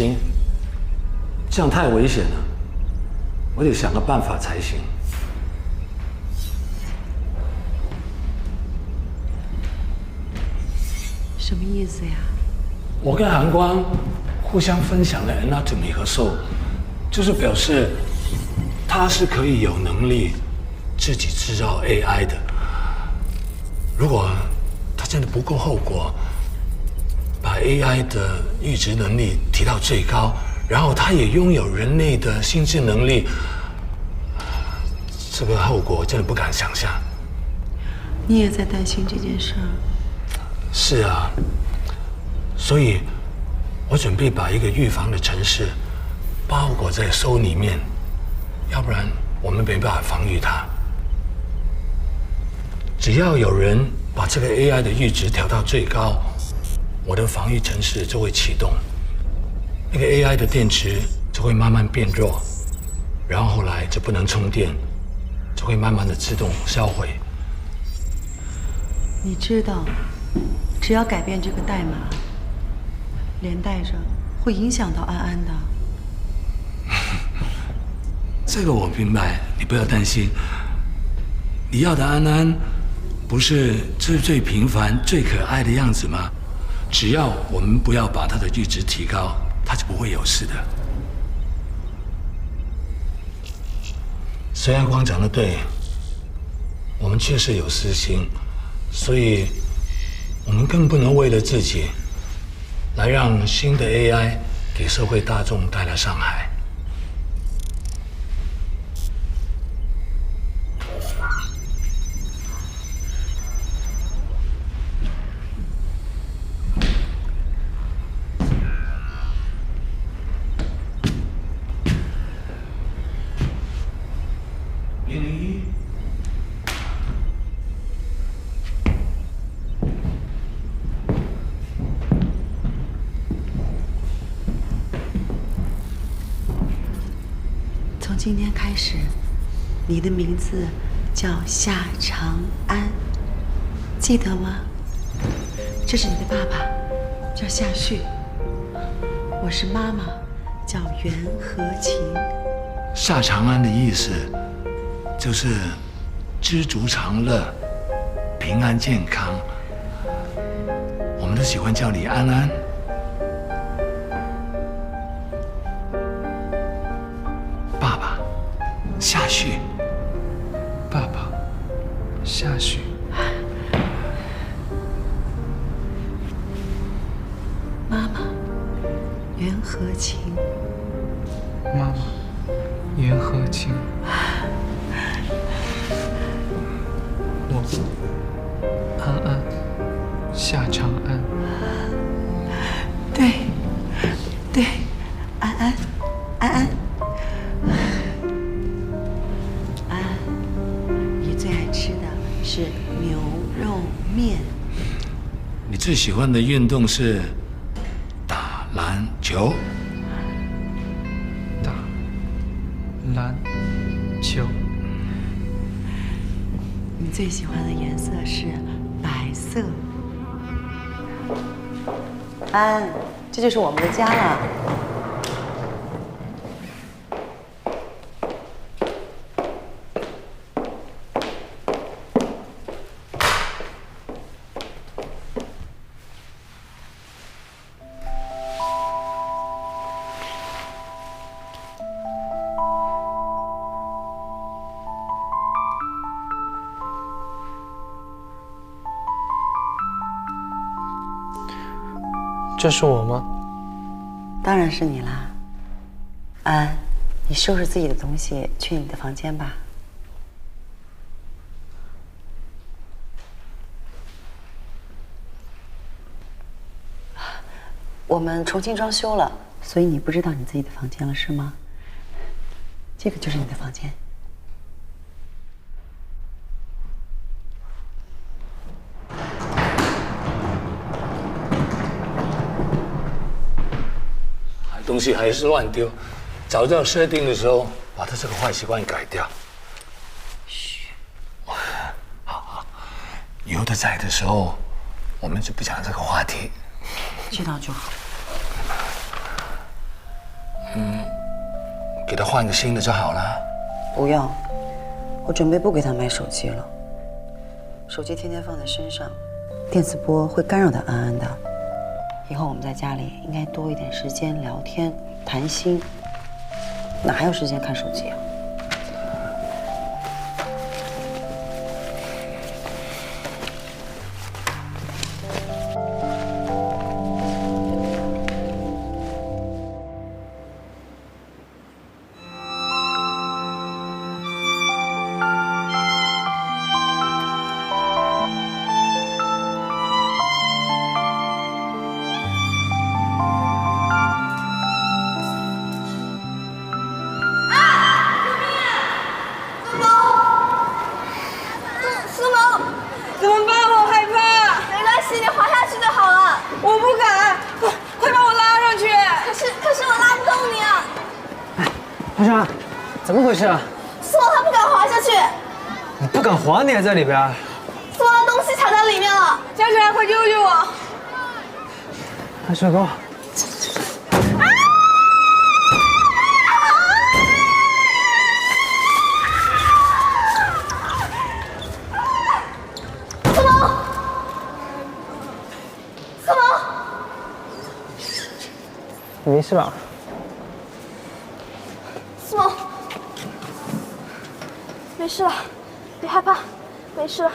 行，这样太危险了，我得想个办法才行。什么意思呀？我跟韩光互相分享了 anatomy 和 soul， 就是表示他是可以有能力自己制造 AI 的。如果他真的不顾后果，把 AI 的阈值能力提到最高，然后他也拥有人类的心智能力，这个后果真的不敢想象。你也在担心这件事儿？是啊，所以我准备把一个预防的程式包裹在soul里面，要不然我们没办法防御它。只要有人把这个 AI 的阈值调到最高，我的防御程式就会启动，那个 AI 的电池就会慢慢变弱，然后后来就不能充电，就会慢慢的自动销毁。你知道，只要改变这个代码，连带着会影响到安安的。这个我明白，你不要担心。你要的安安，不是最平凡、最可爱的样子吗？只要我们不要把她的阈值提高，她就不会有事的。虽然光讲的对，我们确实有私心，所以我们更不能为了自己，来让新的 AI 给社会大众带来伤害。101。从今天开始，你的名字叫夏长安，记得吗？这是你的爸爸，叫夏旭。我是妈妈，叫袁和琴。夏长安的意思就是知足常乐、平安健康。我们都喜欢叫你安安。爸爸，夏旭。爸爸，夏旭。妈妈，袁和琴。妈妈，袁和琴。我，安安，夏长安。对，对，安安，安安，安安，你最爱吃的是牛肉面。你最喜欢的运动是打篮球。打篮球。你最喜欢的颜色是白色。安，这就是我们的家了。这是我吗？当然是你啦。安，你收拾自己的东西，去你的房间吧。我们重新装修了，所以你不知道你自己的房间了，是吗？这个就是你的房间。东西还是乱丢，早知道设定的时候把他这个坏习惯改掉。嘘，好，以后他在的时候，我们就不讲这个话题。知道就好。给他换个新的就好了。不要，我准备不给他买手机了。手机天天放在身上，电磁波会干扰到安安的。以后我们在家里应该多一点时间聊天谈心，哪还有时间看手机啊？阿山，怎么回事啊？司马他不敢滑下去，你不敢滑，你还在里边？司马的东西卡在里面了，家长快救救我！快水沟！司马，司马，你没事吧？司马，没事了，别害怕，没事了。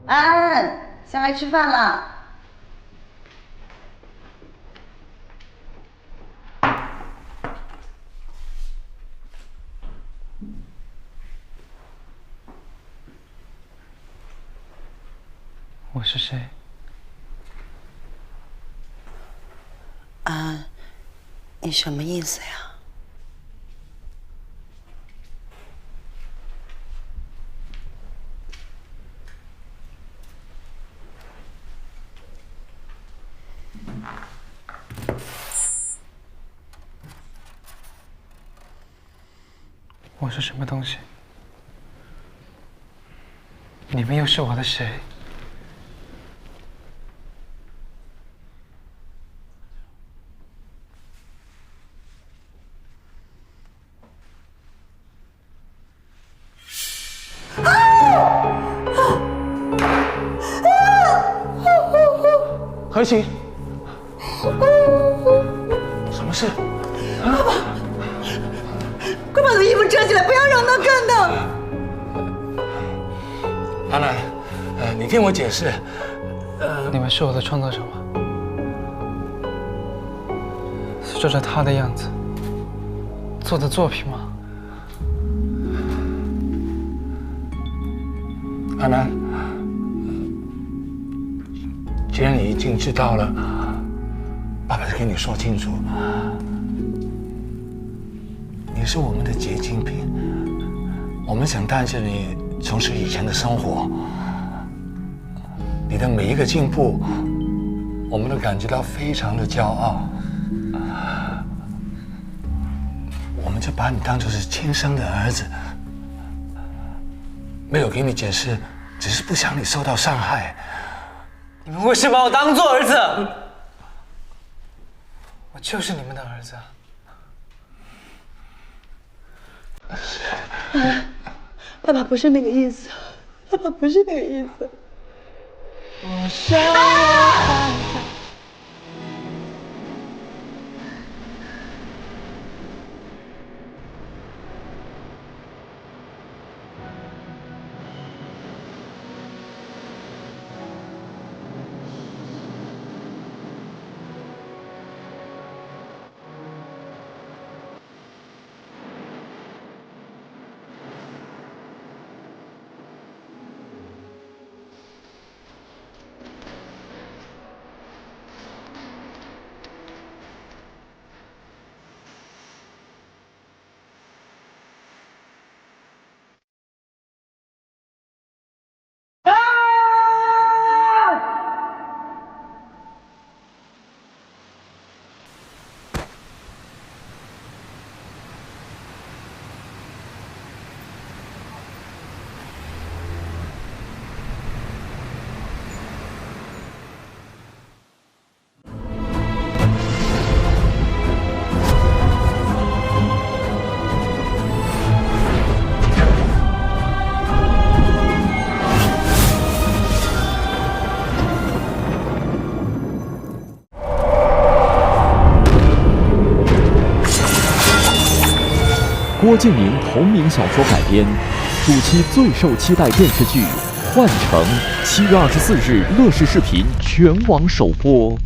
安安，下来吃饭了。我是谁？安安，你什么意思呀？我是什么东西？你们又是我的谁？何晴，什么事？快把他衣服遮起来，不要让他看到。阿南，你听我解释。你们是我的创作者吗？是照着他的样子做的作品吗？阿南，既然你已经知道了，爸爸就跟你说清楚，你是我们的结晶品，我们想带着你重拾以前的生活。你的每一个进步，我们都感觉到非常的骄傲。我们就把你当作是亲生的儿子，没有给你解释，只是不想你受到伤害。你们为什么把我当做儿子？我就是你们的儿子。爸爸不是那个意思，爸爸不是那个意思。我想我郭敬明同名小说改编，暑期最受期待电视剧《幻城》7月24日乐视视频全网首播。